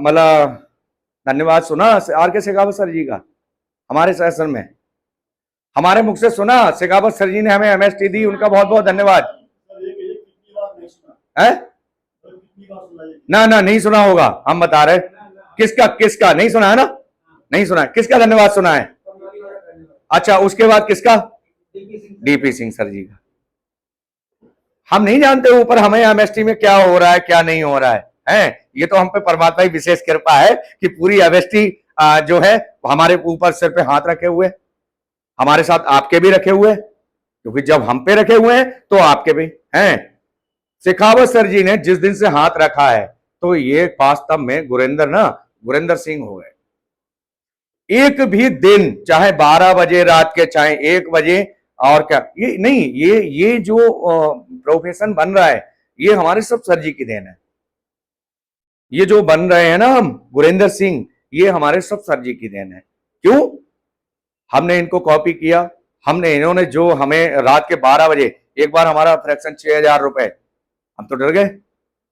मतलब धन्यवाद सुना आर के शेखावत सर जी का हमारे सेशन में, हमारे मुख से सुना। शेखावत सर जी ने हमें एमएसटी दी, उनका बहुत बहुत धन्यवाद है। ना ना नहीं सुना होगा, हम बता रहे। किसका किसका नहीं सुना है ना, नहीं सुना है। किसका धन्यवाद सुना है? अच्छा, उसके बाद किसका? डीपी सिंह सर जी का। हम नहीं जानते ऊपर हमें एमएसटी में क्या हो रहा है क्या नहीं हो रहा है। ये तो हम पे परमात्मा की विशेष कृपा है कि पूरी एमएसटी जो है हमारे ऊपर सिर पे हाथ रखे हुए, हमारे साथ आपके भी रखे हुए, क्योंकि जब हम पे रखे हुए हैं तो आपके भी हैं। शेखावत सर जी ने जिस दिन से हाथ रखा है तो ये वास्तव में गुरेंद्र सिंह हो गए। एक भी दिन, चाहे 12 बजे रात के, चाहे 1 बजे, और क्या ये नहीं, ये जो प्रोफेशन बन रहा है ये हमारे सब सर जी की देन है। ये जो बन रहे हैं ना हम गुरेंद्र सिंह, ये हमारे सब सर जी की देन है। क्यों? हमने इनको कॉपी किया, हमने इन्होंने जो हमें रात के 12 बजे एक बार हमारा फ्रैक्शन 6000 रुपए, हम तो डर गए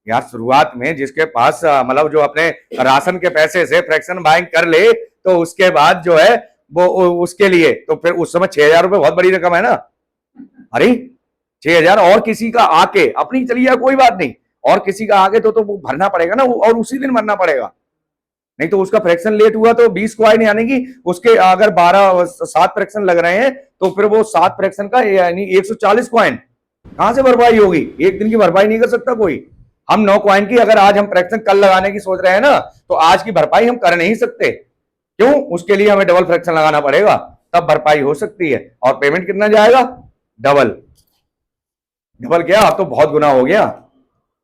यार। शुरुआत में जिसके पास मतलब जो अपने राशन के पैसे से फ्रैक्शन बाइंग कर ले तो उसके बाद जो है वो उसके लिए तो फिर उस समय 6000 रुपए बहुत बड़ी रकम है ना। अरे 6000 और किसी का आके, अपनी चलिए कोई बात नहीं, और किसी का आगे तो वो भरना पड़ेगा ना, और उसी दिन भरना पड़ेगा। नहीं तो उसका फ्रैक्शन लेट हुआ तो 20 कॉइन, यानी कि उसके अगर 7 फ्रैक्शन लग रहे हैं तो फिर वो 7 फ्रैक्शन का यानी 140 कॉइन कहां से भरपाई होगी? एक दिन की भरपाई नहीं कर सकता कोई। हम 9 कॉइन की अगर आज हम फ्रैक्शन कल लगाने की सोच रहे हैं ना तो आज की भरपाई हम कर नहीं सकते। क्यों? उसके लिए हमें डबल फ्रैक्शन लगाना पड़ेगा, तब भरपाई हो सकती है। और पेमेंट कितना जाएगा? डबल। डबल क्या, अब तो बहुत गुना हो गया।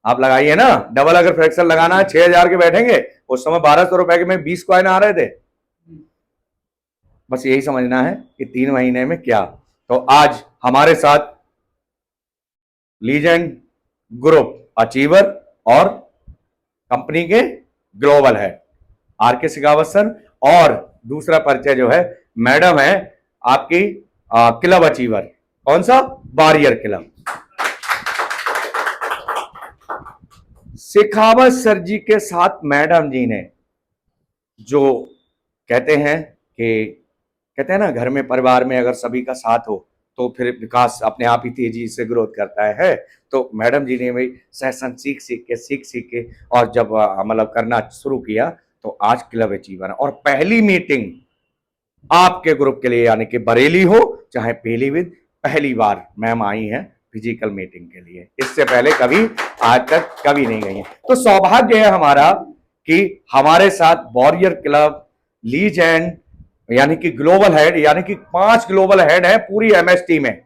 आप लगाइए ना, डबल अगर फ्रैक्शन लगाना है 6000 के बैठेंगे, उस समय 1200 रुपए के में 20 कॉइन आ रहे थे। बस यही समझना है कि 3 महीने में क्या। तो आज हमारे साथ लीजेंड ग्रुप अचीवर और कंपनी के ग्लोबल है आर के शेखावत सर, और दूसरा परिचय जो है मैडम है आपकी क्लब अचीवर। कौन सा? Warrior club. Shekhawat sir ji के साथ मैडम जी ने जो कहते हैं ना, घर में परिवार में अगर सभी का साथ हो तो फिर विकास अपने आप ही तेजी से ग्रोथ करता है। तो मैडम जी ने भी सेशन सीख सीख के और जब मतलब करना शुरू किया तो आज क्लब अचीवर। और पहली मीटिंग आपके ग्रुप के लिए, यानी कि बरेली हो चाहे पीलीभीत, पहली बार मैम आई हैं फिजिकल मीटिंग के लिए। इससे पहले कभी आज तक कभी नहीं गई हैं। तो सौभाग्य है हमारा कि हमारे साथ वॉरियर क्लब लीजेंड यानी कि ग्लोबल हेड, यानी कि 5 ग्लोबल हेड है पूरी एमएसटी में,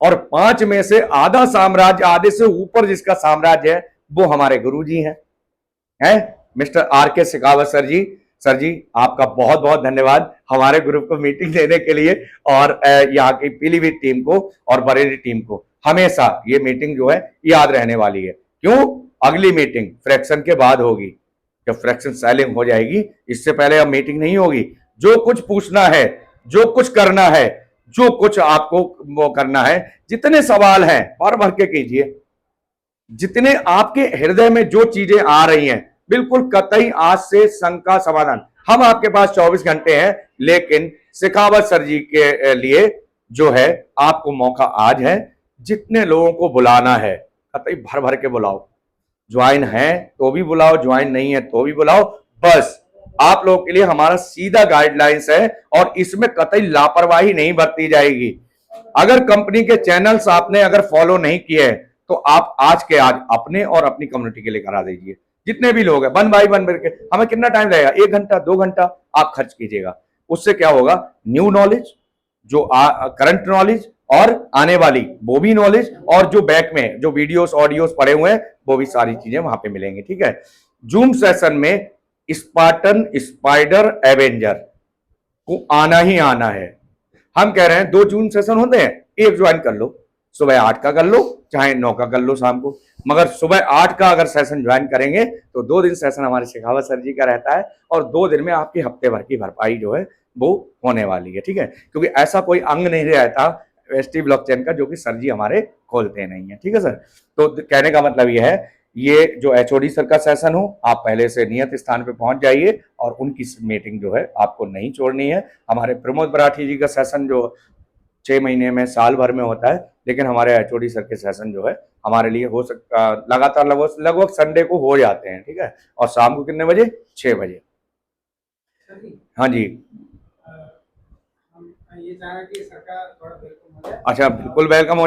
और 5 में से आधा साम्राज्य, आधे से ऊपर जिसका साम्राज्य है वो हमारे गुरुजी हैं मिस्टर आर के शेखावत सर जी। सर जी आपका बहुत बहुत धन्यवाद हमारे ग्रुप को मीटिंग देने के लिए, और यहाँ की पीलीभीत टीम को और बरेली टीम को हमेशा ये मीटिंग जो है याद रहने वाली है। क्यों? अगली मीटिंग फ्रैक्शन के बाद होगी, जब फ्रैक्शन सेलिंग हो जाएगी, इससे पहले अब मीटिंग नहीं होगी। जो कुछ पूछना है, जो कुछ करना है, जो कुछ आपको वो करना है, जितने सवाल हैं भर भर के कीजिए। जितने आपके हृदय में जो चीजें आ रही हैं, बिल्कुल कतई आज से शंका समाधान। हम आपके पास 24 घंटे हैं, लेकिन शेखावत सर जी के लिए जो है आपको मौका आज है। जितने लोगों को बुलाना है कतई भर भर के बुलाओ। ज्वाइन है तो भी बुलाओ, ज्वाइन नहीं है तो भी बुलाओ। बस आप लोगों के लिए हमारा सीधा गाइडलाइंस है, और इसमें कतई लापरवाही नहीं बरती जाएगी। अगर कंपनी के चैनल्स आपने अगर फॉलो नहीं किए हैं तो आप आज के आज अपने और अपनी कम्युनिटी के लिए करा दीजिए। जितने भी लोग हैं वन बाई वन करके, हमें कितना टाइम लगेगा? 1 घंटा 2 घंटा आप खर्च कीजिएगा। उससे क्या होगा? न्यू नॉलेज, जो करंट नॉलेज, और आने वाली वो भी नॉलेज, और जो बैक में जो वीडियोस ऑडियोस पड़े हुए हैं वो भी सारी चीजें वहां पे मिलेंगी। ठीक है। जूम सेशन में स्पार्टन स्पाइडर एवेंजर को आना ही आना है। हम कह रहे हैं 2 जून सेशन होते हैं, एक ज्वाइन कर लो, सुबह 8 का कर लो चाहे 9 का कर लो शाम को। मगर सुबह 8 का अगर सेशन ज्वाइन करेंगे तो 2 दिन सेशन हमारे शेखावत सर जी का रहता है, और 2 दिन में आपकी हफ्ते भर की भरपाई जो है वो होने वाली है। ठीक है। क्योंकि ऐसा कोई अंग नहीं रहता एसटी ब्लॉकचेन का जो कि सर जी हमारे खोलते नहीं है। ठीक है सर। तो कहने का मतलब यह है ये जो एचओडी सर का सेशन हो, आप पहले से नियत स्थान पे पहुंच जाइए और उनकी मीटिंग जो है आपको नहीं छोड़नी है। हमारे प्रमोद मराठी जी का सेशन जो 6 महीने में, साल भर में होता है, लेकिन हमारे एचओडी सर के सेशन जो है हमारे लिए हो सकता लगातार लगभग संडे को हो जाते हैं, ठीक है। और शाम को कितने बजे? 6 बजे। हाँ जी। हम ये चाह रहे हैं कि सरकार थोड़ा वेलकम हो जाए। अच्छा, बिल्कुल वेलकम हो